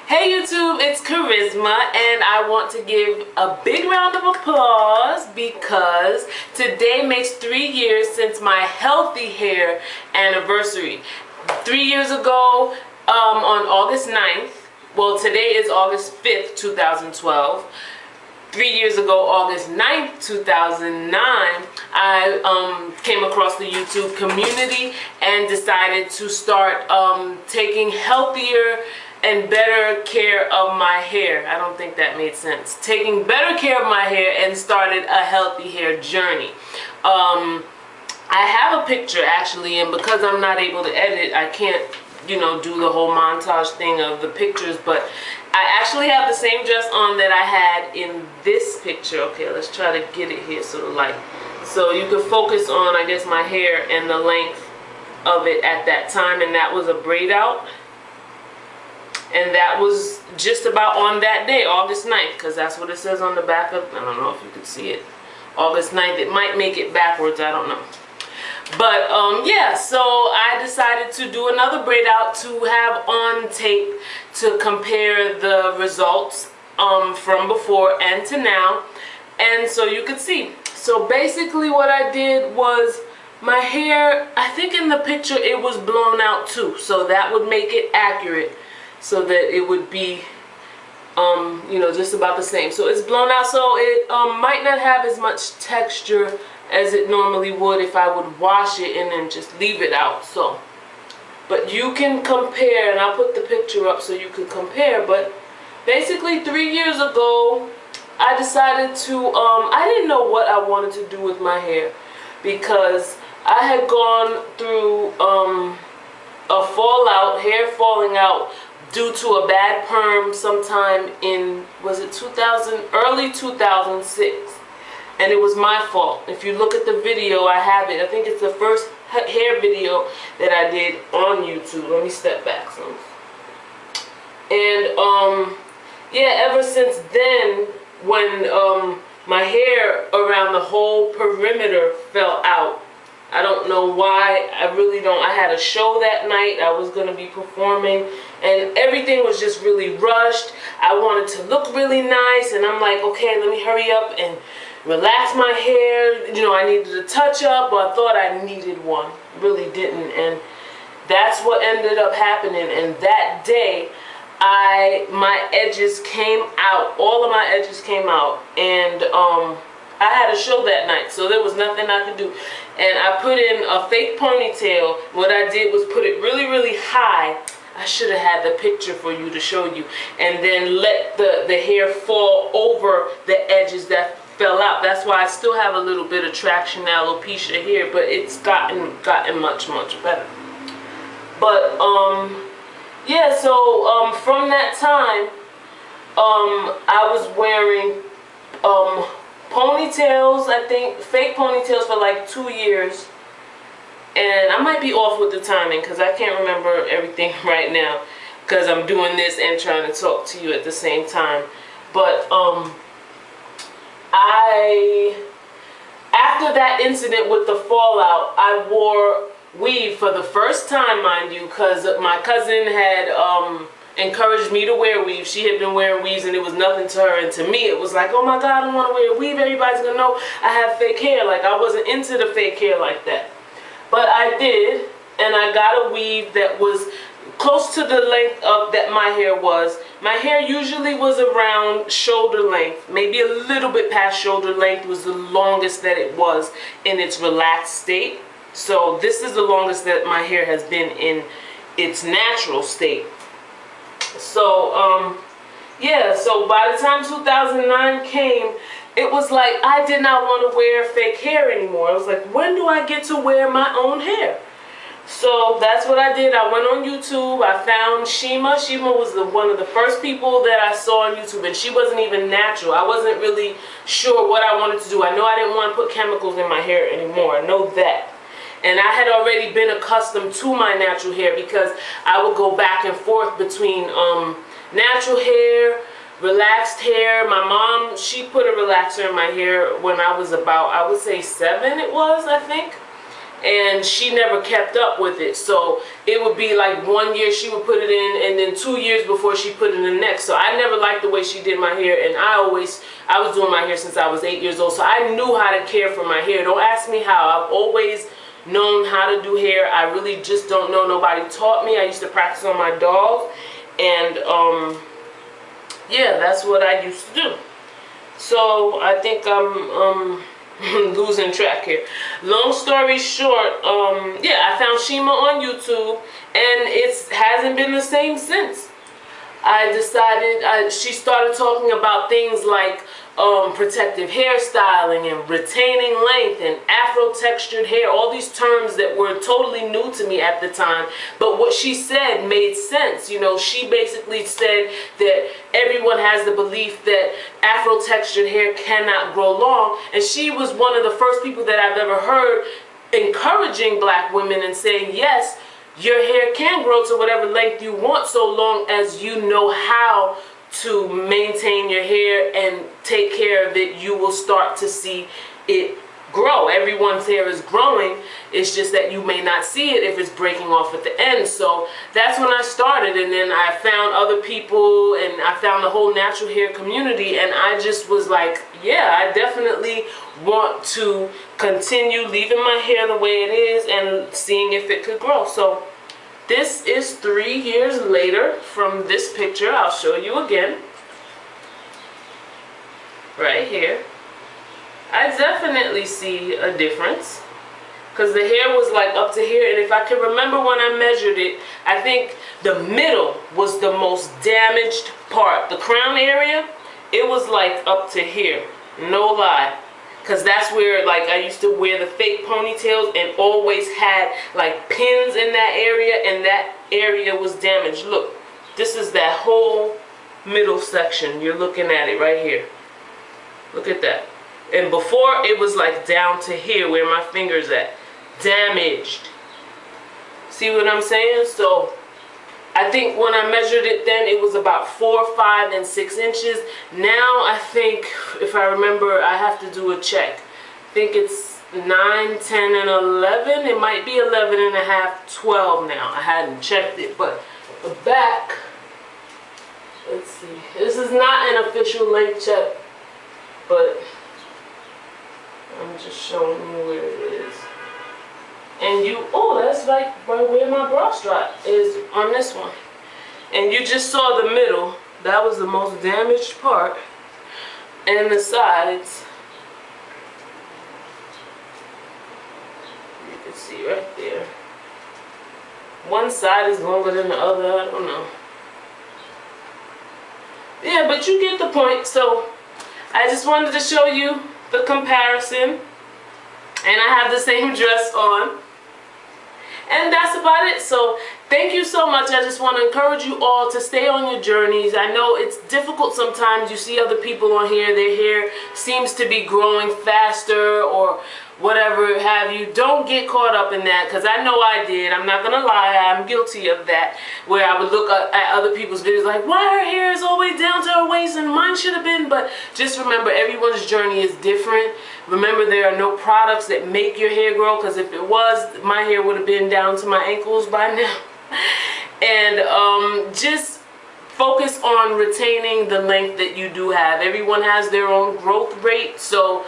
Hey YouTube, it's Charisma, and I want to give a big round of applause because today makes 3 years since my healthy hair anniversary. 3 years ago, on August 9th, well today is August 5th, 2012. 3 years ago, August 9th, 2009, I came across the YouTube community and decided to start taking healthier and better care of my hair. I don't think that made sense. Taking better care of my hair and started a healthy hair journey. I have a picture actually, and because I'm not able to edit, I can't, do the whole montage thing of the pictures, but I actually have the same dress on that I had in this picture. Okay, let's try to get it here so the light. So you can focus on, I guess, my hair and the length of it at that time, and that was a braid out. And that was just about on that day, August 9th, because that's what it says on the back of, I don't know if you can see it, August 9th. It might make it backwards, I don't know. But yeah, so I decided to do another braid out to have on tape to compare the results from before and to now, and so you could see. So basically what I did was my hair, I think in the picture it was blown out too, so that would make it accurate, so that it would be just about the same. So it's blown out, so it might not have as much texture as it normally would if I would wash it and then just leave it out. So, but you can compare, and I'll put the picture up so you can compare. But basically 3 years ago I decided to I didn't know what I wanted to do with my hair, because I had gone through a fallout, hair falling out due to a bad perm sometime in, was it early 2006. And it was my fault. If you look at the video, I have it. I think it's the first hair video that I did on YouTube. Let me step back some. And yeah, ever since then, when my hair around the whole perimeter fell out, I don't know why. I really don't. I had a show that night. I was going to be performing, and everything was just really rushed. I wanted to look really nice, and I'm like, okay, let me hurry up and relax my hair. I needed a touch up, but I thought I needed one. Really didn't, and that's what ended up happening. And that day, my edges came out. All of my edges came out, and I had a show that night, so there was nothing I could do. And I put in a fake ponytail. What I did was put it really, really high. I should have had the picture for you to show you, and then let the hair fall over the edges that fell out. That's why I still have a little bit of traction alopecia here, but it's gotten much better. But yeah, so from that time I was wearing ponytails, I think fake ponytails, for like 2 years. And I might be off with the timing because I can't remember everything right now, because I'm doing this and trying to talk to you at the same time. But after that incident with the fallout, I wore weave for the first time, mind you, because my cousin had encouraged me to wear weave. She had been wearing weaves and it was nothing to her, and to me it was like, oh my god, I don't want to wear a weave, everybody's gonna know I have fake hair. Like, I wasn't into the fake hair like that, but I did, and I got a weave that was close to the length of that my hair was. My hair usually was around shoulder length, maybe a little bit past shoulder length was the longest that it was in its relaxed state. So this is the longest that my hair has been in its natural state. So yeah, so by the time 2009 came, it was like I did not want to wear fake hair anymore. I was like, when do I get to wear my own hair? So that's what I did. I went on YouTube. I found Shima. Shima was one of the first people that I saw on YouTube, and she wasn't even natural. I wasn't really sure what I wanted to do. I know I didn't want to put chemicals in my hair anymore. I know that. And I had already been accustomed to my natural hair, because I would go back and forth between natural hair, relaxed hair. My mom, she put a relaxer in my hair when I was about, I would say 7 it was, I think. and she never kept up with it. So it would be like 1 year she would put it in, and then 2 years before she put it in next. So I never liked the way she did my hair, and I was doing my hair since I was 8 years old, so I knew how to care for my hair. Don't ask me how. I've always known how to do hair. I really just don't know. Nobody taught me. I used to practice on my dog, and yeah, that's what I used to do. So I think I'm losing track here. Long story short, yeah, I found Shima on YouTube, and it hasn't been the same since. I decided, she started talking about things like protective hairstyling and retaining length and afro textured hair, all these terms that were totally new to me at the time. But what she said made sense. You know, she basically said that everyone has the belief that afro textured hair cannot grow long, and she was one of the first people that I've ever heard encouraging black women and saying, yes, your hair can grow to whatever length you want, so long as you know how to maintain your hair and take care of it. You will start to see it grow. Everyone's hair is growing. It's just that you may not see it if it's breaking off at the end. So that's when I started, and then I found other people, and I found the whole natural hair community, and I just was like, yeah, I definitely want to continue leaving my hair the way it is and seeing if it could grow. So this is 3 years later from this picture. I'll show you again. Right here. I definitely see a difference, because the hair was like up to here, and if I can remember when I measured it, I think the middle was the most damaged part. The crown area, it was like up to here, no lie, because that's where, like, I used to wear the fake ponytails and always had like pins in that area, and that area was damaged. Look, this is that whole middle section. You're looking at it right here. Look at that. And before, it was like down to here where my finger's at. Damaged. See what I'm saying? So I think when I measured it then, it was about 4, 5, and 6 inches. Now I think, if I remember, I have to do a check. I think it's 9, 10, and 11. It might be 11 and a half, 12 now. I hadn't checked it, but the back, let's see. This is not an official length check, but I'm just showing you where it is. And you, oh, that's like right where my bra strap is on this one. And you just saw the middle. That was the most damaged part. And the sides, you can see right there. One side is longer than the other, I don't know. Yeah, but you get the point. So I just wanted to show you the comparison, and I have the same dress on, and that's about it. So thank you so much. I just want to encourage you all to stay on your journeys. I know it's difficult sometimes. You see other people on here, their hair seems to be growing faster or whatever have you. Don't get caught up in that, because I know I did. I'm not gonna lie, I'm guilty of that, where I would look at other people's videos like, why her hair is all the way down to her waist and mine should have been. But just remember, everyone's journey is different. Remember, there are no products that make your hair grow, because if it was, my hair would have been down to my ankles by now. And just focus on retaining the length that you do have. Everyone has their own growth rate, so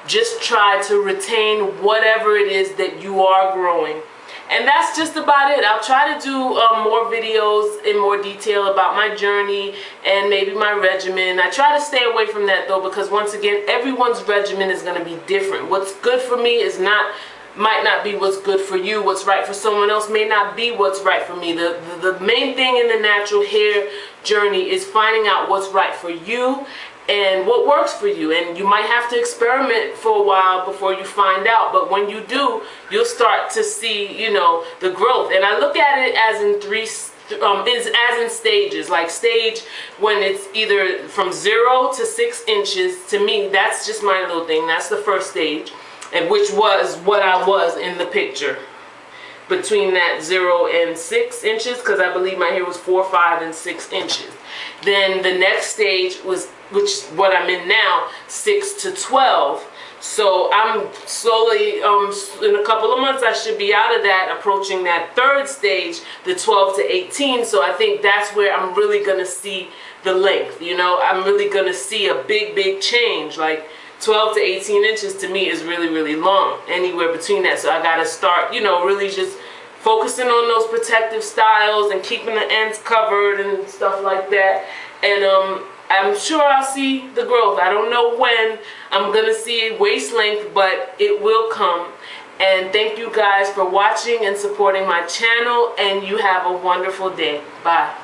just try to retain whatever it is that you are growing. And that's just about it. I'll try to do more videos in more detail about my journey and maybe my regimen. I try to stay away from that though, because once again, everyone's regimen is going to be different. What's good for me might not be what's good for you. What's right for someone else may not be what's right for me. The main thing in the natural hair journey is finding out what's right for you and what works for you. And you might have to experiment for a while before you find out, but when you do, you'll start to see, you know, the growth. And I look at it as in stages. Like stage when it's either from 0 to 6 inches. To me, that's just my little thing. That's the first stage, and which was what I was in the picture, between that 0 and 6 inches, because I believe my hair was 4, 5, and 6 inches. Then the next stage was, which is what I'm in now, 6 to 12. So I'm slowly, in a couple of months, I should be out of that, approaching that third stage, the 12 to 18. So I think that's where I'm really going to see the length, you know. I'm really going to see a big change. Like 12 to 18 inches to me is really long, anywhere between that. So I got to start, you know, really just focusing on those protective styles and keeping the ends covered and stuff like that. And I'm sure I'll see the growth. I don't know when I'm going to see waist length, but it will come. And thank you guys for watching and supporting my channel, and you have a wonderful day. Bye.